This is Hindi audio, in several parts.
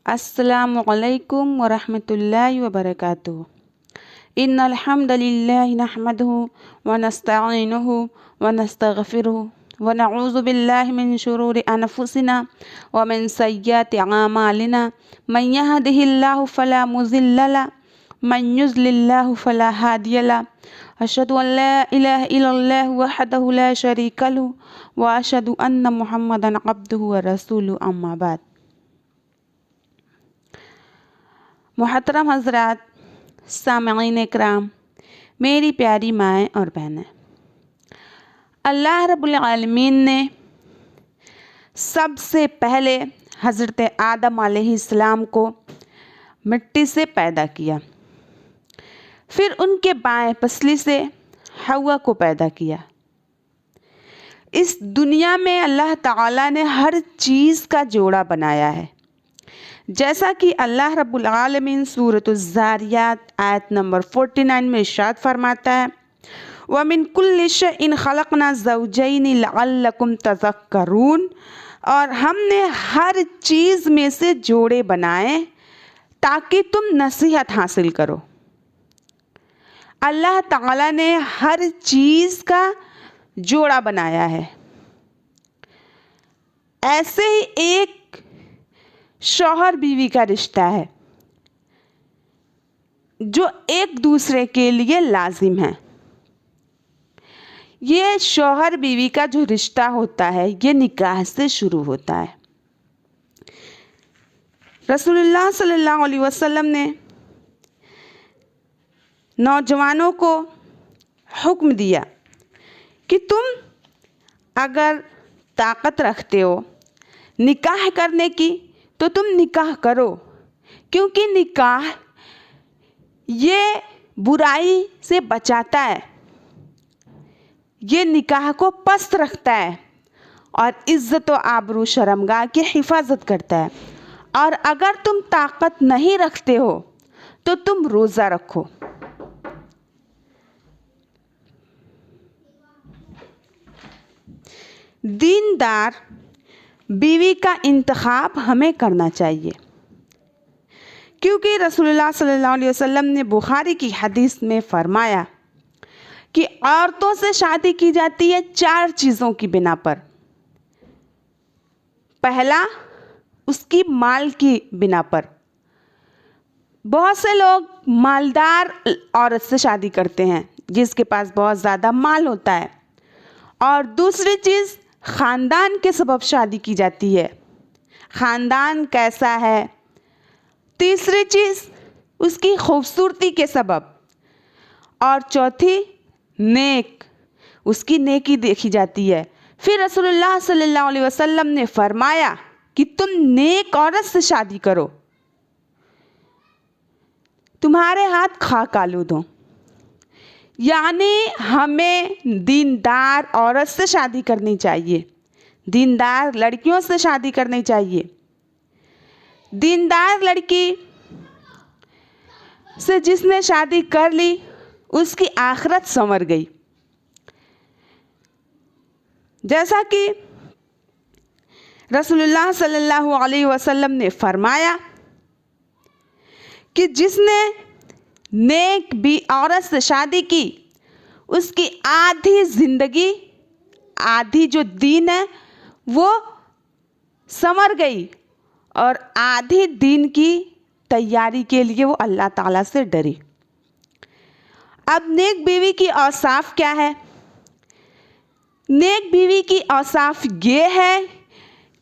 अस्सलामु अलैकुम वरहमतुल्लाहि वबरकातुहू। इन्नल हम्दलिल्लाहि नहमदुहु व नस्तईनुहु व नस्तगफिरुहु व नऊज़ु बिल्लाहि मिन शुरूरि अनफुसिना व मिन सय्यिआति अमालिना। मन यहदिहिल्लाहु फला मुज़िल्ल लहु मन युज़्लिल्लाहु फला हादिय लहु। अशहदु अन ला इलाहा इल्लल्लाहु वहदहु ला शरीका लहु व अशहदु अन्न मुहम्मदन अब्दुहु व रसूलुहु। अम्मा बाद। मुहतरम हज़रात, सामईन इकराम, मेरी प्यारी माएँ और बहनें, अल्लाह रब्बुल आलमीन ने सबसे पहले हज़रत आदम अलैहिस्सलाम को मिट्टी से पैदा किया, फिर उनके बाएं पसली से हव्वा को पैदा किया। इस दुनिया में अल्लाह ताला ने हर चीज़ का जोड़ा बनाया है, जैसा कि अल्लाह रब्बुल आलमीन सूरतुज़ ज़ारियात आयत नंबर 49 में इरशाद फरमाता है, व मिन कुल्लि शैइन खलक़ना ज़ौजैनि लअल्लकुम तज़क्करून। और हमने हर चीज़ में से जोड़े बनाए ताकि तुम नसीहत हासिल करो। अल्लाह ताला ने हर चीज़ का जोड़ा बनाया है। ऐसे ही एक शौहर बीवी का रिश्ता है जो एक दूसरे के लिए लाजिम है। ये शौहर बीवी का जो रिश्ता होता है ये निकाह से शुरू होता है। रसूलुल्लाह सल्लल्लाहु अलैहि वसल्लम ने नौजवानों को हुक्म दिया कि तुम अगर ताकत रखते हो निकाह करने की तो तुम निकाह करो, क्योंकि निकाह ये बुराई से बचाता है, ये निकाह को पस्त रखता है और इज़्ज़त व आबरू शर्मगाह की हिफाजत करता है। और अगर तुम ताकत नहीं रखते हो तो तुम रोज़ा रखो। दीनदार बीवी का इंतखाब हमें करना चाहिए, क्योंकि रसूलुल्लाह सल्लल्लाहु अलैहि वसल्लम ने बुखारी की हदीस में फरमाया कि औरतों से शादी की जाती है 4 चीज़ों की बिना पर। पहला, उसकी माल की बिना पर। बहुत से लोग मालदार औरत से शादी करते हैं जिसके पास बहुत ज़्यादा माल होता है। और दूसरी चीज़, ख़ानदान के सबब शादी की जाती है, ख़ानदान कैसा है। तीसरी चीज़, उसकी खूबसूरती के सबब। और चौथी, नेक, उसकी नेकी देखी जाती है। फिर रसूलुल्लाह सल्लल्लाहु अलैहि वसल्लम ने फरमाया कि तुम नेक औरत से शादी करो, तुम्हारे हाथ खाक आलूद हों। यानी हमें दीनदार औरत से शादी करनी चाहिए, दीनदार लड़कियों से शादी करनी चाहिए। दीनदार लड़की से जिसने शादी कर ली उसकी आखिरत संवर गई। जैसा कि रसूलुल्लाह सल्लल्लाहु अलैहि वसल्लम ने फरमाया कि जिसने नेक भी औरत से शादी की उसकी आधी ज़िंदगी, आधी जो दीन है वो संवर गई और आधी दीन की तैयारी के लिए वो अल्लाह ताला से डरी। अब नेक बीवी की औसाफ क्या है? नेक बीवी की औसाफ ये है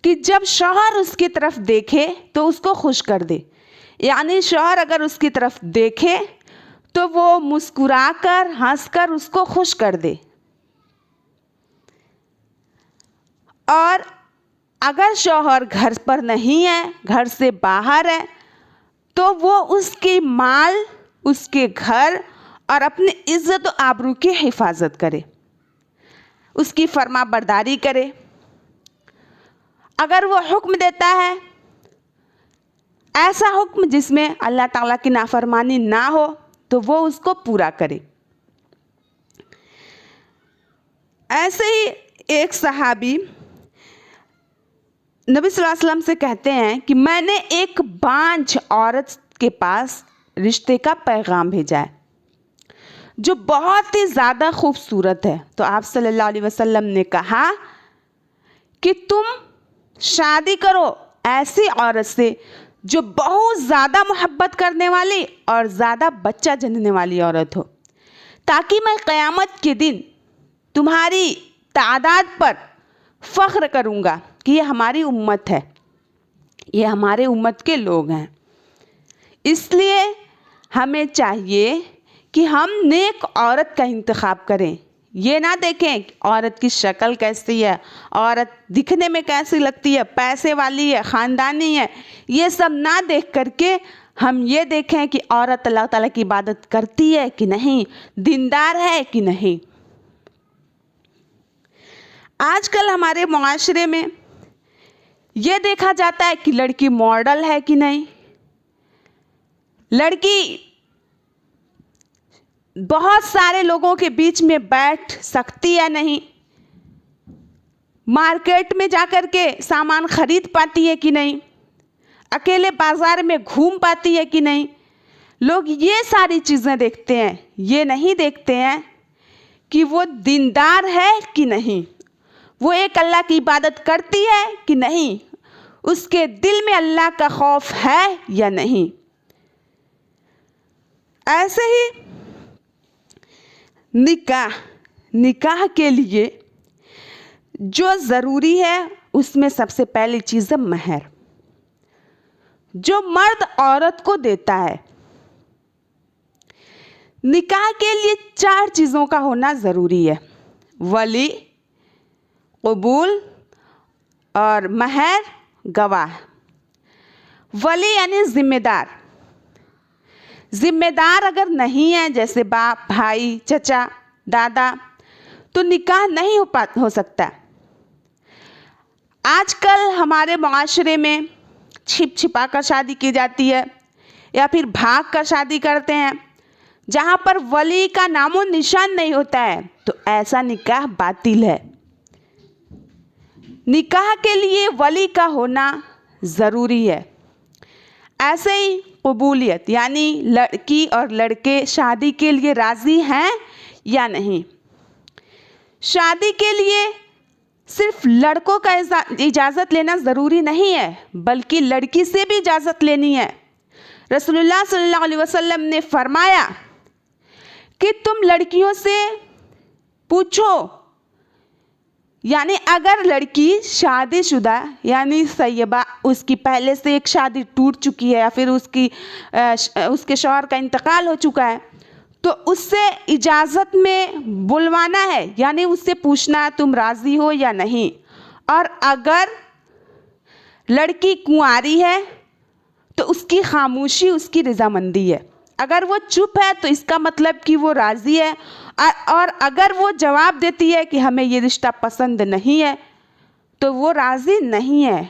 कि जब शौहर उसकी तरफ देखे तो उसको खुश कर दे। यानी शौहर अगर उसकी तरफ देखे तो वो मुस्कुराकर हंसकर उसको खुश कर दे। और अगर शौहर घर पर नहीं है, घर से बाहर है, तो वो उसकी माल, उसके घर और अपनी इज़्ज़त व आबरू की हिफाजत करे, उसकी फरमा बरदारी करे। अगर वो हुक्म देता है ऐसा हुक्म जिसमें अल्लाह ताला की नाफरमानी ना हो तो वो उसको पूरा करे। ऐसे ही एक सहाबी नबी सल्लल्लाहु अलैहि वसल्लम से कहते हैं कि मैंने एक बांझ औरत के पास रिश्ते का पैगाम भेजा है जो बहुत ही ज़्यादा खूबसूरत है। तो आप सल्लल्लाहु अलैहि वसल्लम ने कहा कि तुम शादी करो ऐसी औरत से जो बहुत ज़्यादा मोहब्बत करने वाली और ज़्यादा बच्चा जनने वाली औरत हो, ताकि मैं क़यामत के दिन तुम्हारी तादाद पर फ़ख्र करूँगा कि ये हमारी उम्मत है, ये हमारे उम्मत के लोग हैं। इसलिए हमें चाहिए कि हम नेक औरत का इंतखाब करें। ये ना देखें औरत की शक्ल कैसी है, औरत दिखने में कैसी लगती है, पैसे वाली है, ख़ानदानी है, ये सब ना देख करके हम ये देखें कि औरत अल्लाह ताला की इबादत करती है कि नहीं, दीनदार है कि नहीं। आजकल हमारे मुआशरे में ये देखा जाता है कि लड़की मॉडल है कि नहीं, लड़की बहुत सारे लोगों के बीच में बैठ सकती है नहीं, मार्केट में जाकर के सामान खरीद पाती है कि नहीं, अकेले बाजार में घूम पाती है कि नहीं। लोग ये सारी चीज़ें देखते हैं, ये नहीं देखते हैं कि वो दीनदार है कि नहीं, वो एक अल्लाह की इबादत करती है कि नहीं, उसके दिल में अल्लाह का खौफ है या नहीं। ऐसे ही निकाह के लिए जो ज़रूरी है उसमें सबसे पहली चीज़ है महर, जो मर्द औरत को देता है। निकाह के लिए 4 चीज़ों का होना ज़रूरी है: वली, कबूल और महर, गवाह। वली यानी ज़िम्मेदार। ज़िम्मेदार अगर नहीं है, जैसे बाप, भाई, चचा, दादा, तो निकाह नहीं हो सकता। आजकल हमारे माशरे में छिप छिपा कर शादी की जाती है या फिर भाग कर शादी करते हैं, जहाँ पर वली का नामो निशान नहीं होता है, तो ऐसा निकाह बातिल है। निकाह के लिए वली का होना ज़रूरी है। ऐसे ही कबूलियत यानी लड़की और लड़के शादी के लिए राज़ी हैं या नहीं। शादी के लिए सिर्फ लड़कों का इजाज़त लेना ज़रूरी नहीं है, बल्कि लड़की से भी इजाज़त लेनी है। रसूलुल्लाह सल्लल्लाहु अलैहि वसल्लम ने फरमाया कि तुम लड़कियों से पूछो, यानी अगर लड़की शादीशुदा यानी सैयबा, उसकी पहले से एक शादी टूट चुकी है या फिर उसके शौहर का इंतकाल हो चुका है, तो उससे इजाज़त में बुलवाना है, यानी उससे पूछना है तुम राज़ी हो या नहीं। और अगर लड़की कुंवारी है तो उसकी खामोशी उसकी रज़ामंदी है। अगर वो चुप है तो इसका मतलब कि वो राज़ी है, और अगर वो जवाब देती है कि हमें ये रिश्ता पसंद नहीं है, तो वो राज़ी नहीं है।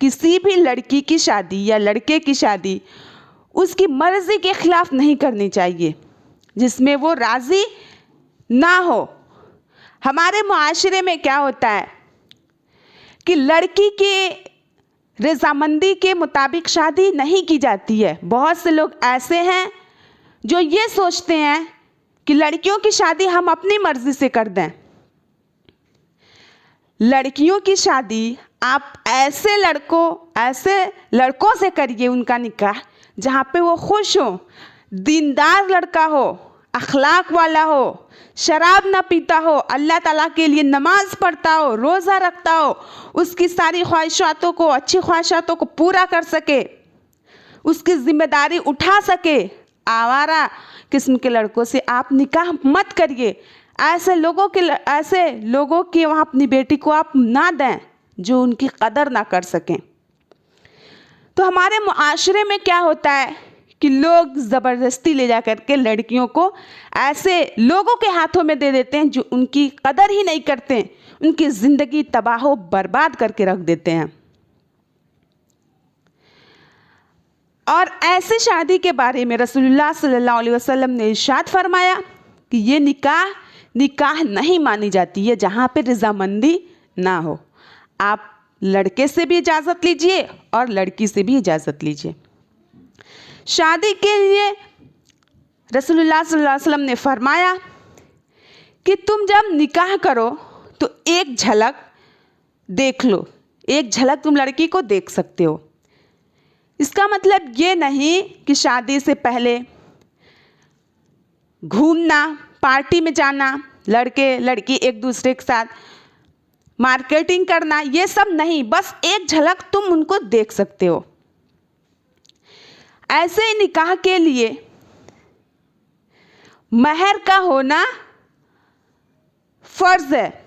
किसी भी लड़की की शादी या लड़के की शादी उसकी मर्ज़ी के ख़िलाफ़ नहीं करनी चाहिए, जिसमें वो राज़ी ना हो। हमारे मुआशरे में क्या होता है कि लड़की के रज़ामंदी के मुताबिक शादी नहीं की जाती है। बहुत से लोग ऐसे हैं जो ये सोचते हैं कि लड़कियों की शादी हम अपनी मर्ज़ी से कर दें। लड़कियों की शादी आप ऐसे लड़कों से करिए उनका निकाह जहाँ पे वो खुश हो, दीनदार लड़का हो, अखलाक वाला हो, शराब ना पीता हो, अल्लाह ताला के लिए नमाज पढ़ता हो, रोज़ा रखता हो, उसकी सारी ख्वाहिशातों को, अच्छी ख्वाहिशातों को पूरा कर सके, उसकी ज़िम्मेदारी उठा सके। आवारा किस्म के लड़कों से आप निकाह मत करिए। ऐसे लोगों की वहाँ अपनी बेटी को आप ना दें जो उनकी कदर ना कर सकें। तो हमारे मुआशरे में क्या होता है कि लोग ज़बरदस्ती ले जा करके लड़कियों को ऐसे लोगों के हाथों में दे देते हैं जो उनकी कदर ही नहीं करते, उनकी ज़िंदगी तबाह बर्बाद करके रख देते हैं। और ऐसी शादी के बारे में रसूलुल्लाह सल्लल्लाहु अलैहि वसल्लम ने इरशाद फरमाया कि ये निकाह नहीं मानी जाती है जहाँ पे रज़ामंदी ना हो। आप लड़के से भी इजाज़त लीजिए और लड़की से भी इजाज़त लीजिए। शादी के लिए रसूलुल्लाह सल्लल्लाहु अलैहि वसल्लम ने फरमाया कि तुम जब निकाह करो तो एक झलक देख लो, एक झलक तुम लड़की को देख सकते हो। इसका मतलब ये नहीं कि शादी से पहले घूमना, पार्टी में जाना, लड़के लड़की एक दूसरे के साथ मार्केटिंग करना, ये सब नहीं, बस एक झलक तुम उनको देख सकते हो। ऐसे ही निकाह के लिए महर का होना फर्ज है।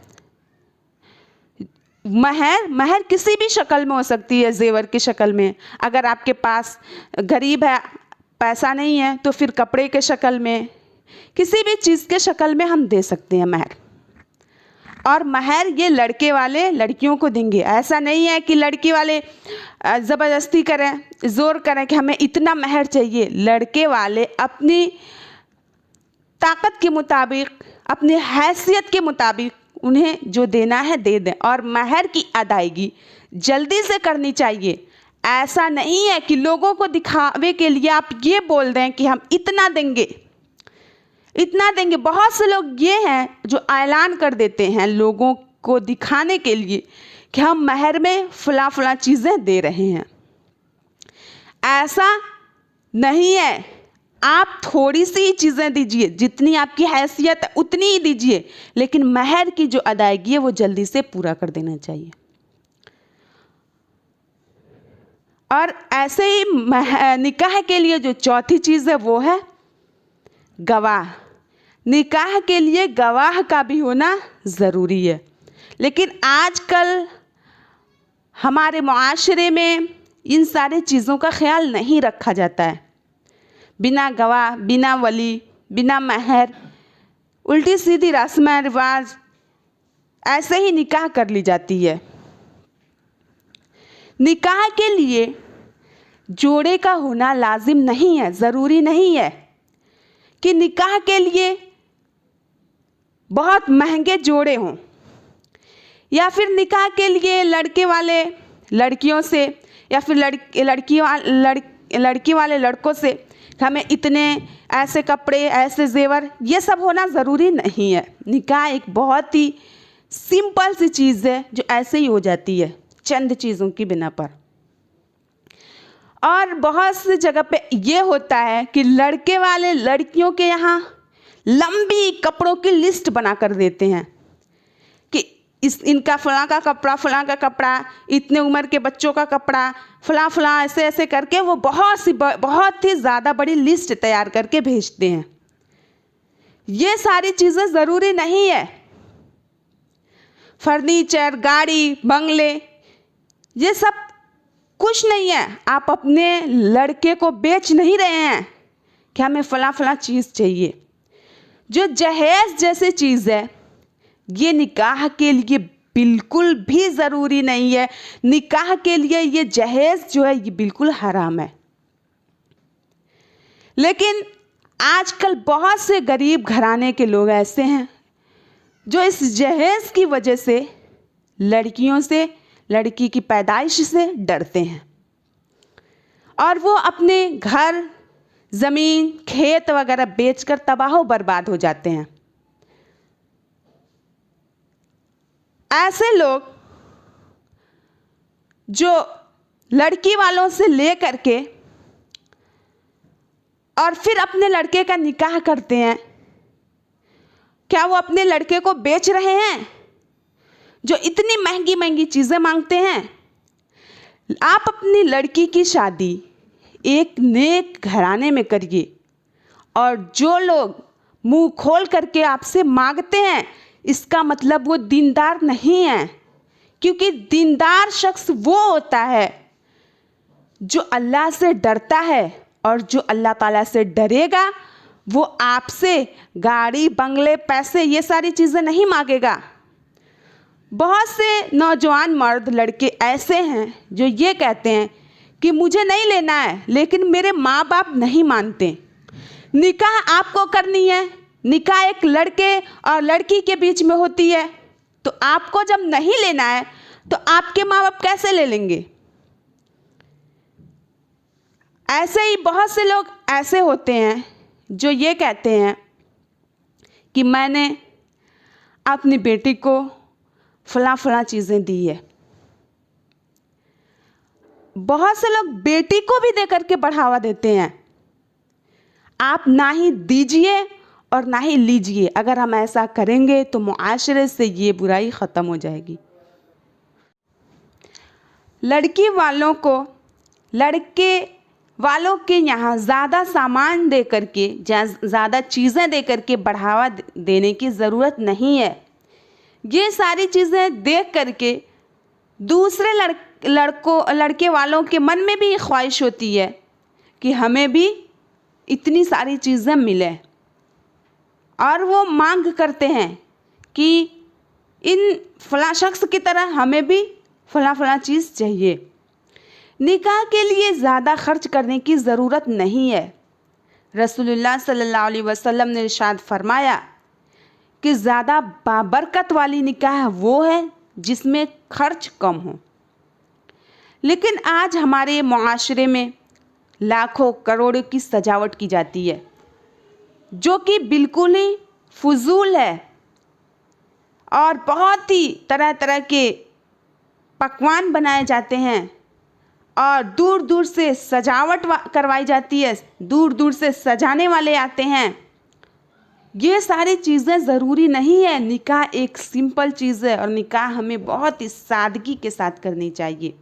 महर किसी भी शक्ल में हो सकती है, जेवर की शक्ल में, अगर आपके पास गरीब है, पैसा नहीं है तो फिर कपड़े के शक्ल में, किसी भी चीज़ के शक्ल में हम दे सकते हैं महर। और महर ये लड़के वाले लड़कियों को देंगे, ऐसा नहीं है कि लड़की वाले ज़बरदस्ती करें, ज़ोर करें कि हमें इतना महर चाहिए। लड़के वाले अपनी ताकत के मुताबिक, अपनी हैसियत के मुताबिक उन्हें जो देना है दे दें, और महर की अदायगी जल्दी से करनी चाहिए। ऐसा नहीं है कि लोगों को दिखावे के लिए आप ये बोल दें कि हम इतना देंगे, इतना देंगे। बहुत से लोग ये हैं जो ऐलान कर देते हैं लोगों को दिखाने के लिए कि हम महर में फला फला चीज़ें दे रहे हैं। ऐसा नहीं है, आप थोड़ी सी ही चीज़ें दीजिए, जितनी आपकी हैसियत है उतनी ही दीजिए, लेकिन महर की जो अदायगी है वो जल्दी से पूरा कर देना चाहिए। और ऐसे ही निकाह के लिए जो चौथी चीज़ है वो है गवाह। निकाह के लिए गवाह का भी होना ज़रूरी है, लेकिन आजकल हमारे मुआशरे में इन सारी चीज़ों का ख्याल नहीं रखा जाता है। बिना गवाह, बिना वली, बिना महर, उल्टी सीधी रस्म रिवाज ऐसे ही निकाह कर ली जाती है। निकाह के लिए जोड़े का होना लाजिम नहीं है, ज़रूरी नहीं है कि निकाह के लिए बहुत महंगे जोड़े हों, या फिर निकाह के लिए लड़के वाले लड़कियों से या फिर लड़की वाले लड़कों से हमें इतने ऐसे कपड़े, ऐसे जेवर, ये सब होना ज़रूरी नहीं है। निकाह एक बहुत ही सिंपल सी चीज़ है जो ऐसे ही हो जाती है चंद चीज़ों की बिना पर। और बहुत सी जगह पे ये होता है कि लड़के वाले लड़कियों के यहाँ लंबी कपड़ों की लिस्ट बना कर देते हैं कि इनका फलां का कपड़ा, फलां का कपड़ा, इतने उम्र के बच्चों का कपड़ा, फलां फलां, ऐसे ऐसे करके वो बहुत ही ज़्यादा बड़ी लिस्ट तैयार करके भेजते हैं। ये सारी चीज़ें ज़रूरी नहीं है। फर्नीचर, गाड़ी, बंगले, ये सब कुछ नहीं है। आप अपने लड़के को बेच नहीं रहे हैं कि हमें फलां फलां चीज़ चाहिए। जो जहेज़ जैसी चीज़ है ये निकाह के लिए बिल्कुल भी ज़रूरी नहीं है। निकाह के लिए ये जहेज़ जो है ये बिल्कुल हराम है। लेकिन आजकल बहुत से गरीब घराने के लोग ऐसे हैं जो इस जहेज़ की वजह से लड़कियों से, लड़की की पैदाइश से डरते हैं और वो अपने घर, ज़मीन, खेत वगैरह बेचकर तबाह बर्बाद हो जाते हैं। ऐसे लोग जो लड़की वालों से ले करके और फिर अपने लड़के का निकाह करते हैं, क्या वो अपने लड़के को बेच रहे हैं? जो इतनी महंगी महंगी चीज़ें मांगते हैं। आप अपनी लड़की की शादी एक नेक घराने में करिए, और जो लोग मुंह खोल करके आपसे मांगते हैं इसका मतलब वो दीनदार नहीं है, क्योंकि दीनदार शख्स वो होता है जो अल्लाह से डरता है, और जो अल्लाह ताला से डरेगा वो आपसे गाड़ी, बंगले, पैसे, ये सारी चीज़ें नहीं मांगेगा। बहुत से नौजवान मर्द लड़के ऐसे हैं जो ये कहते हैं कि मुझे नहीं लेना है, लेकिन मेरे माँ बाप नहीं मानते। निकाह आपको करनी है, निकाह एक लड़के और लड़की के बीच में होती है, तो आपको जब नहीं लेना है तो आपके माँ बाप कैसे ले लेंगे? ऐसे ही बहुत से लोग ऐसे होते हैं जो ये कहते हैं कि मैंने अपनी बेटी को फलां चीज़ें दी है। बहुत से लोग बेटी को भी दे करके बढ़ावा देते हैं। आप ना ही दीजिए और ना ही लीजिए। अगर हम ऐसा करेंगे तो मुआशरे से ये बुराई ख़त्म हो जाएगी। लड़की वालों को लड़के वालों के यहाँ ज़्यादा सामान दे करके, ज़्यादा चीज़ें दे करके बढ़ावा देने की ज़रूरत नहीं है। ये सारी चीज़ें देख करके दूसरे लड़के वालों के मन में भी ख्वाहिश होती है कि हमें भी इतनी सारी चीज़ें मिले, और वो मांग करते हैं कि इन फलां शख्स की तरह हमें भी फलां चीज़ चाहिए। निकाह के लिए ज़्यादा खर्च करने की ज़रूरत नहीं है। रसूलुल्लाह सल्लल्लाहु अलैहि वसल्लम ने इरशाद फरमाया कि ज़्यादा बाबरकत वाली निकाह वो है जिसमें खर्च कम हो। लेकिन आज हमारे मुआशरे में लाखों करोड़ों की सजावट की जाती है जो कि बिल्कुल ही फजूल है, और बहुत ही तरह तरह के पकवान बनाए जाते हैं और दूर दूर से सजावट करवाई जाती है, दूर दूर से सजाने वाले आते हैं। ये सारी चीज़ें ज़रूरी नहीं है। निकाह एक सिंपल चीज़ है और निकाह हमें बहुत ही सादगी के साथ करनी चाहिए।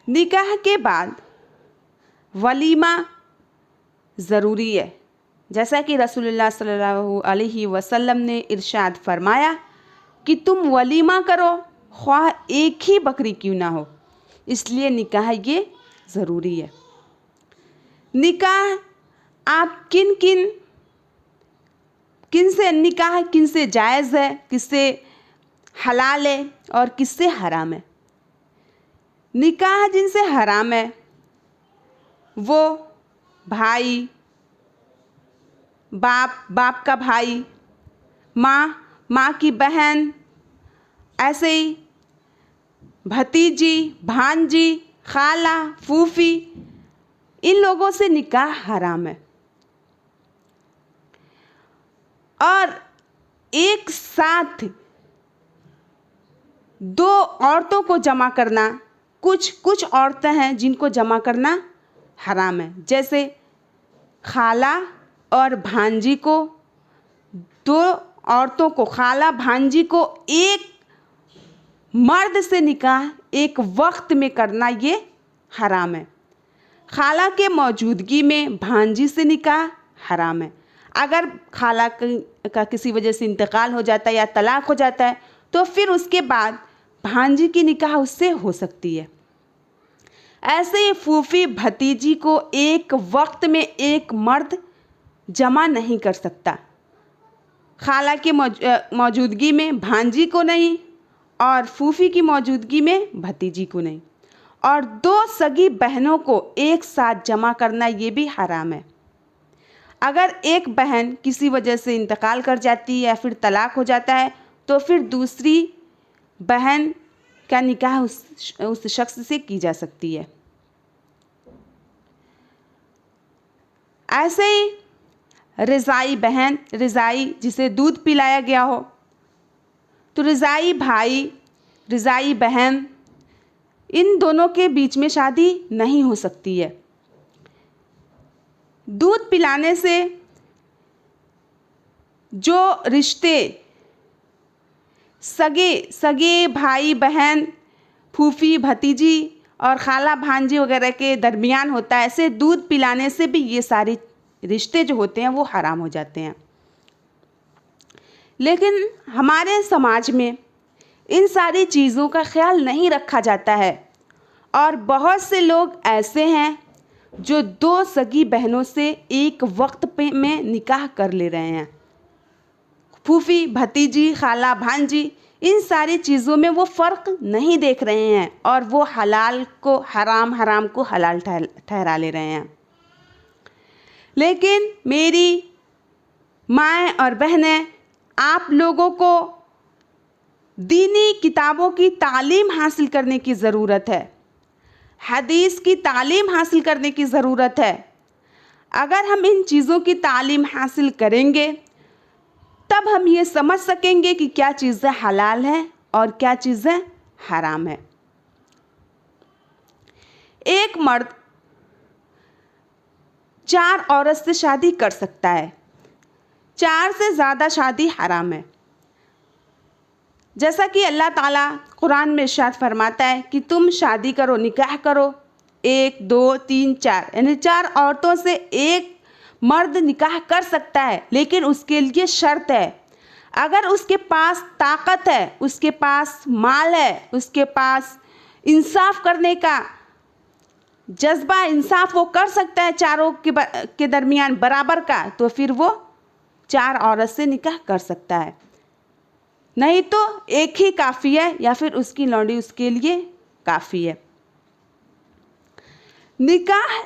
निकाह के बाद वलीमा ज़रूरी है, जैसा कि रसूलुल्लाह सल्लल्लाहु अलैहि वसल्लम ने इरशाद फरमाया कि तुम वलीमा करो, ख्वाह एक ही बकरी क्यों ना हो। इसलिए निकाह ये ज़रूरी है। निकाह आप किन से निकाह किन से जायज़ है, किससे हलाल है और किससे हराम है। निकाह जिनसे हराम है वो भाई, बाप का भाई, माँ की बहन, ऐसे ही भतीजी, भांजी, खाला, फूफी, इन लोगों से निकाह हराम है। और एक साथ दो औरतों को जमा करना, कुछ औरतें हैं जिनको जमा करना हराम है, जैसे खाला और भांजी को, दो औरतों को, खाला भांजी को एक मर्द से निकाह एक वक्त में करना ये हराम है। खाला के मौजूदगी में भांजी से निकाह हराम है। अगर खाला का किसी वजह से इंतकाल हो जाता है या तलाक हो जाता है तो फिर उसके बाद भांजी की निकाह उससे हो सकती है। ऐसे ही फूफी भतीजी को एक वक्त में एक मर्द जमा नहीं कर सकता। खाला की मौजूदगी में भांजी को नहीं और फूफी की मौजूदगी में भतीजी को नहीं, और दो सगी बहनों को एक साथ जमा करना ये भी हराम है। अगर एक बहन किसी वजह से इंतकाल कर जाती है या फिर तलाक हो जाता है तो फिर दूसरी बहन का निकाह उस शख्स से की जा सकती है। ऐसे ही रिज़ाई बहन, रिज़ाई जिसे दूध पिलाया गया हो, तो रिज़ाई भाई, रिज़ाई बहन, इन दोनों के बीच में शादी नहीं हो सकती है। दूध पिलाने से जो रिश्ते सगे भाई बहन, फूफी भतीजी और खाला भांजी वगैरह के दरमियान होता है, ऐसे दूध पिलाने से भी ये सारे रिश्ते जो होते हैं वो हराम हो जाते हैं। लेकिन हमारे समाज में इन सारी चीज़ों का ख्याल नहीं रखा जाता है और बहुत से लोग ऐसे हैं जो दो सगी बहनों से एक वक्त में निकाह कर ले रहे हैं। फूफी भतीजी, खाला भांजी, इन सारी चीज़ों में वो फ़र्क नहीं देख रहे हैं और वो हलाल को हराम, हराम को हलाल ठहरा ले रहे हैं। लेकिन मेरी माएँ और बहनें, आप लोगों को दीनी किताबों की तालीम हासिल करने की ज़रूरत है, हदीस की तालीम हासिल करने की ज़रूरत है। अगर हम इन चीज़ों की तालीम हासिल करेंगे तब हम ये समझ सकेंगे कि क्या चीज़ें हलाल हैं और क्या चीज़ें हराम है। एक मर्द 4 औरत से शादी कर सकता है, 4 से ज़्यादा शादी हराम है। जैसा कि अल्लाह ताला कुरान में इरशाद फरमाता है कि तुम शादी करो, निकाह करो 1, 2, 3, 4, यानी 4 औरतों से एक मर्द निकाह कर सकता है, लेकिन उसके लिए शर्त है, अगर उसके पास ताकत है, उसके पास माल है, उसके पास इंसाफ करने का जज्बा, इंसाफ वो कर सकता है चारों के दरमियान बराबर का, तो फिर वो 4 औरत से निकाह कर सकता है। नहीं तो एक ही काफ़ी है या फिर उसकी लौंडी उसके लिए काफ़ी है। निकाह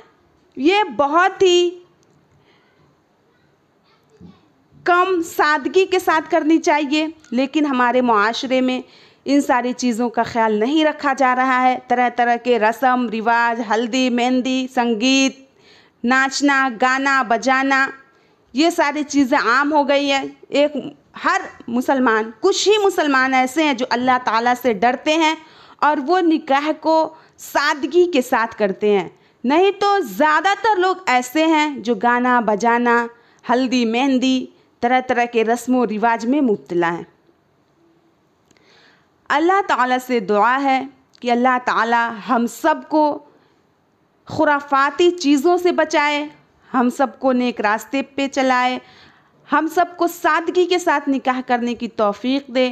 ये बहुत ही कम सादगी के साथ करनी चाहिए, लेकिन हमारे मुआशरे में इन सारी चीज़ों का ख्याल नहीं रखा जा रहा है। तरह तरह के रस्म रिवाज, हल्दी मेहंदी, संगीत, नाचना गाना बजाना, ये सारी चीज़ें आम हो गई है। हर मुसलमान, कुछ ही मुसलमान ऐसे हैं जो अल्लाह ताला से डरते हैं और वो निकाह को सादगी के साथ करते हैं, नहीं तो ज़्यादातर लोग ऐसे हैं जो गाना बजाना, हल्दी मेहंदी, तरह तरह के रस्मों रिवाज में मुब्तला हैं। अल्लाह ताला से दुआ है कि अल्लाह ताला हम सबको खुराफाती चीज़ों से बचाए, हम सबको नेक रास्ते पे चलाए, हम सबको सादगी के साथ निकाह करने की तौफीक दे।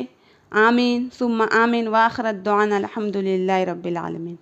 आमीन सुम्मा आमीन। व आखिर दुआना अल्हम्दुलिल्लाहि रब्बिल आलमीन।